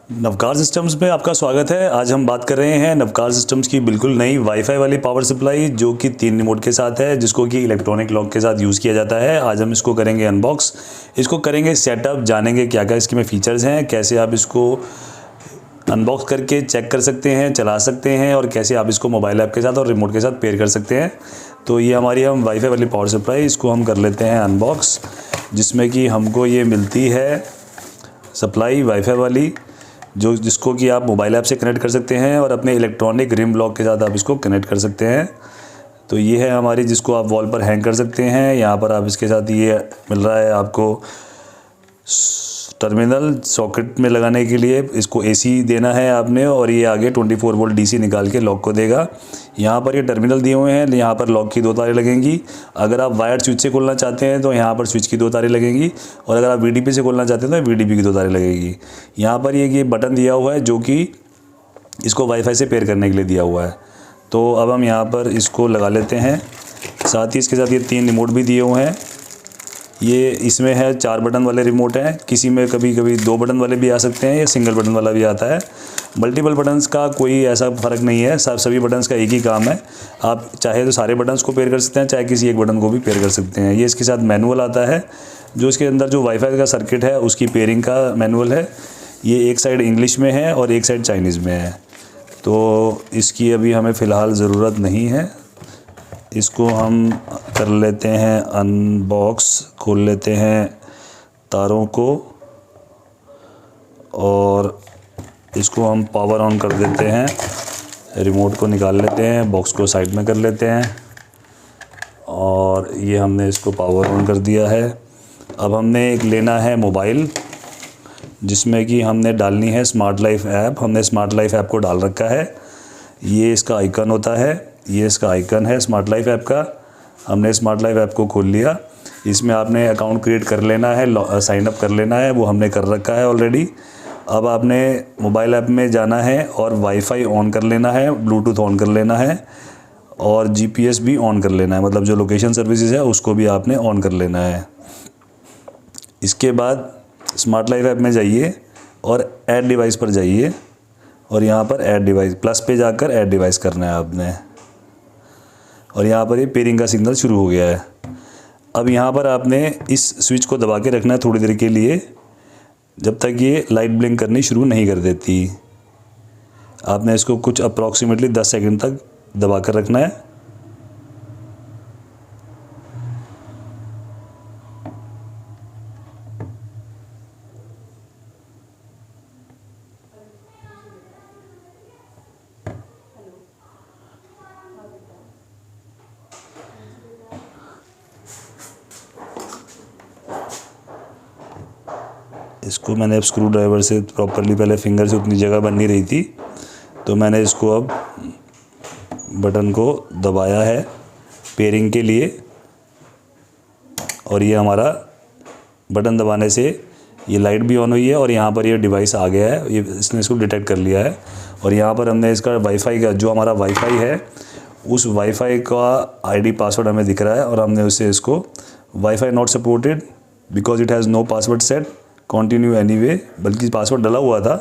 Navkar systems में आपका स्वागत है। आज हम बात कर रहे हैं नवकार सिस्टम्स की बिल्कुल नई वाईफाई वाली पावर सप्लाई जो कि 3 रिमोट के साथ है, जिसको कि इलेक्ट्रॉनिक लॉक के साथ यूज़ किया जाता है। आज हम इसको करेंगे अनबॉक्स, इसको करेंगे सेटअप, जानेंगे क्या क्या इसके में फ़ीचर्स हैं, कैसे आप इसको अनबॉक्स करके चेक कर सकते हैं, चला सकते हैं और कैसे आप इसको मोबाइल ऐप के साथ और रिमोट के साथ पेयर कर सकते हैं। तो ये हमारी हम वाईफाई वाली पावर सप्लाई, इसको हम कर लेते हैं अनबॉक्स, जिसमें कि हमको ये मिलती है सप्लाई वाईफाई वाली जिसको कि आप मोबाइल ऐप से कनेक्ट कर सकते हैं और अपने इलेक्ट्रॉनिक रिम लॉक के साथ आप इसको कनेक्ट कर सकते हैं। तो ये है हमारी, जिसको आप वॉल पर हैंग कर सकते हैं। यहाँ पर आप इसके साथ ये मिल रहा है आपको टर्मिनल सॉकेट में लगाने के लिए, इसको एसी देना है आपने और ये आगे 24 वोल्ट डीसी निकाल के लॉक को देगा। यहाँ पर ये टर्मिनल दिए हुए हैं, यहाँ पर लॉक की 2 तारें लगेंगी। अगर आप वायर्ड स्विच से खोलना चाहते हैं तो यहाँ पर स्विच की 2 तारें लगेंगी और अगर आप वीडीपी से खोलना चाहते हैं तो वीडीपी की 2 तारें लगेगी। यहाँ पर ये बटन दिया हुआ है जो कि इसको वाईफाई से पेयर करने के लिए दिया हुआ है। तो अब हम यहाँ पर इसको लगा लेते हैं। साथ ही इसके साथ ये 3 रिमोट भी दिए हुए हैं। ये इसमें है 4 बटन वाले रिमोट हैं, किसी में कभी कभी 2 बटन वाले भी आ सकते हैं या सिंगल बटन वाला भी आता है। मल्टीपल बटन्स का कोई ऐसा फ़र्क नहीं है, सभी बटन्स का एक ही काम है। आप चाहे तो सारे बटन्स को पेयर कर सकते हैं, चाहे किसी एक बटन को भी पेयर कर सकते हैं। ये इसके साथ मैनुअल आता है, जो इसके अंदर जो वाईफाई का सर्किट है उसकी पेयरिंग का मैनुअल है। ये एक साइड इंग्लिश में है और एक साइड चाइनीज़ में है, तो इसकी अभी हमें फ़िलहाल ज़रूरत नहीं है। इसको हम कर लेते हैं अनबॉक्स, खोल लेते हैं तारों को और इसको हम पावर ऑन कर देते हैं। रिमोट को निकाल लेते हैं, बॉक्स को साइड में कर लेते हैं और ये हमने इसको पावर ऑन कर दिया है। अब हमने एक लेना है मोबाइल, जिसमें कि हमने डालनी है स्मार्ट लाइफ ऐप। हमने स्मार्ट लाइफ ऐप को डाल रखा है। ये इसका आइकन होता है, ये इसका आइकन है स्मार्ट लाइफ ऐप का। हमने स्मार्ट लाइफ ऐप को खोल लिया। इसमें आपने अकाउंट क्रिएट कर लेना है, साइन अप कर लेना है, वो हमने कर रखा है ऑलरेडी। अब आपने मोबाइल ऐप में जाना है और वाईफाई ऑन कर लेना है, ब्लूटूथ ऑन कर लेना है और जीपीएस भी ऑन कर लेना है, मतलब जो लोकेशन सर्विसेज है उसको भी आपने ऑन कर लेना है। इसके बाद स्मार्ट लाइफ ऐप में जाइए और ऐड डिवाइस पर जाइए और यहाँ पर ऐड डिवाइस प्लस पे जाकर ऐड डिवाइस करना है आपने और यहाँ पर ये पेयरिंग का सिग्नल शुरू हो गया है। अब यहाँ पर आपने इस स्विच को दबा के रखना है थोड़ी देर के लिए, जब तक ये लाइट ब्लिंक करनी शुरू नहीं कर देती। आपने इसको कुछ अप्रॉक्सीमेटली 10 सेकंड तक दबा कर रखना है। इसको मैंने अब स्क्रू ड्राइवर से प्रॉपरली, पहले फिंगर से उतनी जगह बन नहीं रही थी तो मैंने इसको अब बटन को दबाया है पेयरिंग के लिए और ये हमारा बटन दबाने से ये लाइट भी ऑन हुई है और यहाँ पर ये डिवाइस आ गया है, ये इसने इसको डिटेक्ट कर लिया है। और यहाँ पर हमने इसका वाईफाई का, जो हमारा वाईफाई है उस वाईफाई का आईडी पासवर्ड हमें दिख रहा है और हमने उससे इसको WiFi not supported because it has no password set continue anyway, बल्कि पासवर्ड डला हुआ था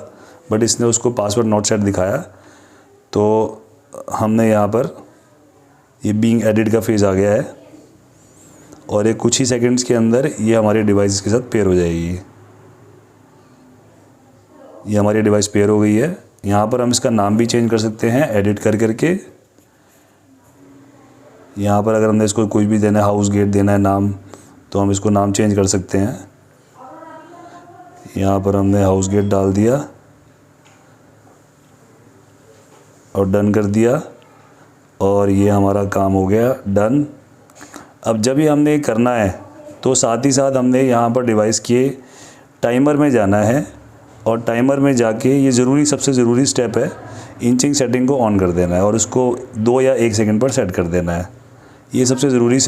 बट इसने उसको पासवर्ड नॉट सेट दिखाया। तो हमने यहाँ पर ये बीइंग एडिड का फेज़ आ गया है और ये कुछ ही सेकंड्स के अंदर ये हमारे डिवाइस के साथ पेयर हो जाएगी। ये हमारी डिवाइस पेयर हो गई है। यहाँ पर हम इसका नाम भी चेंज कर सकते हैं एडिट कर करके। यहाँ पर अगर हमने इसको कुछ भी देना है, हाउस गेट देना है नाम, तो हम इसको नाम चेंज कर सकते हैं। यहाँ पर हमने हाउस गेट डाल दिया और डन कर दिया और ये हमारा काम हो गया डन। अब जब ये हमने करना है तो साथ ही साथ हमने यहाँ पर डिवाइस के टाइमर में जाना है और टाइमर में जाके ये सबसे ज़रूरी स्टेप है, इंचिंग सेटिंग को ऑन कर देना है और उसको 2 या 1 सेकंड पर सेट कर देना है। ये सबसे ज़रूरी,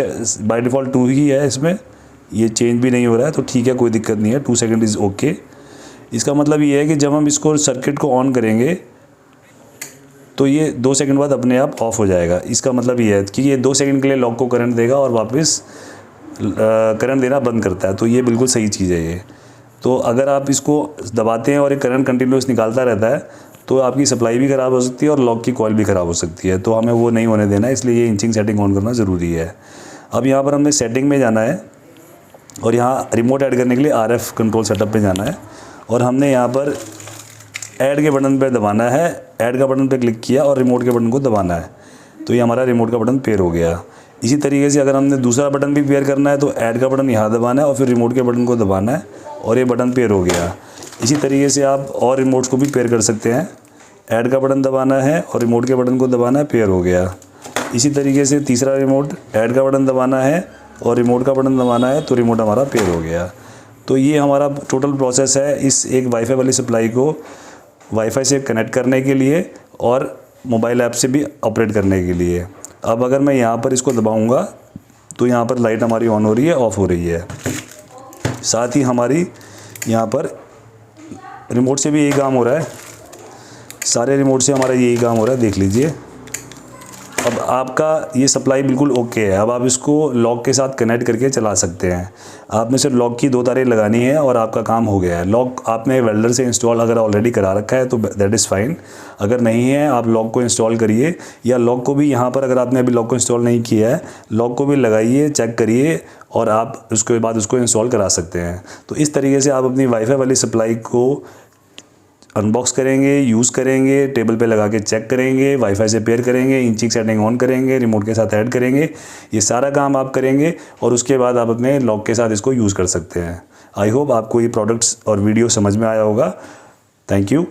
बाय डिफ़ॉल्ट 2 ही है, इसमें ये चेंज भी नहीं हो रहा है तो ठीक है, कोई दिक्कत नहीं है, 2 सेकंड इज़ ओके। इसका मतलब ये है कि जब हम इसको सर्किट को ऑन करेंगे तो ये 2 सेकंड बाद अपने आप ऑफ हो जाएगा। इसका मतलब ये है कि ये 2 सेकंड के लिए लॉक को करंट देगा और वापस करंट देना बंद करता है। तो ये बिल्कुल सही चीज़ है ये। तो अगर आप इसको दबाते हैं और ये करंट कंटिन्यूस निकालता रहता है तो आपकी सप्लाई भी ख़राब हो सकती है और लॉक की कॉइल भी ख़राब हो सकती है। तो हमें वो नहीं होने देना है, इसलिए ये इंचिंग सेटिंग ऑन करना ज़रूरी है। अब यहाँ पर हमें सेटिंग में जाना है और यहाँ रिमोट ऐड करने के लिए RF कंट्रोल सेटअप पे जाना है और हमने यहाँ पर ऐड के बटन पे दबाना है। ऐड का बटन पे क्लिक किया और रिमोट के बटन को दबाना है, तो ये हमारा रिमोट का बटन पेयर हो गया। इसी तरीके से अगर हमने दूसरा बटन भी पेयर करना है तो ऐड का बटन यहाँ दबाना है और फिर रिमोट के बटन को दबाना है और ये बटन पेयर हो गया। इसी तरीके से आप और रिमोट्स को भी पेयर कर सकते हैं। ऐड का बटन दबाना है और रिमोट के बटन को दबाना है, पेयर हो गया। इसी तरीके से तीसरा रिमोट, ऐड का बटन दबाना है और रिमोट का बटन दबाना है, तो रिमोट हमारा पेयर हो गया। तो ये हमारा टोटल प्रोसेस है इस एक वाईफाई वाली सप्लाई को वाईफाई से कनेक्ट करने के लिए और मोबाइल ऐप से भी ऑपरेट करने के लिए। अब अगर मैं यहाँ पर इसको दबाऊँगा तो यहाँ पर लाइट हमारी ऑन हो रही है, ऑफ़ हो रही है। साथ ही हमारी यहाँ पर रिमोट से भी यही काम हो रहा है, सारे रिमोट से हमारा यही काम हो रहा है, देख लीजिए। अब आपका ये सप्लाई बिल्कुल ओके है। अब आप इसको लॉक के साथ कनेक्ट करके चला सकते हैं। आपने सिर्फ लॉक की 2 तारें लगानी है और आपका काम हो गया है। लॉक आपने वेल्डर से इंस्टॉल अगर ऑलरेडी करा रखा है तो दैट इज़ फाइन। अगर नहीं है आप लॉक को इंस्टॉल करिए, या लॉक को भी यहाँ पर अगर आपने अभी लॉक को इंस्टॉल नहीं किया है, लॉक को भी लगाइए, चेक करिए और आप उसके बाद उसको इंस्टॉल करा सकते हैं। तो इस तरीके से आप अपनी वाईफाई वाली सप्लाई को अनबॉक्स करेंगे, यूज़ करेंगे, टेबल पे लगा के चेक करेंगे, वाईफाई से पेयर करेंगे, इंचिंग सेटिंग ऑन करेंगे, रिमोट के साथ ऐड करेंगे। ये सारा काम आप करेंगे और उसके बाद आप अपने लॉक के साथ इसको यूज़ कर सकते हैं। आई होप आपको ये प्रोडक्ट्स और वीडियो समझ में आया होगा। Thank you.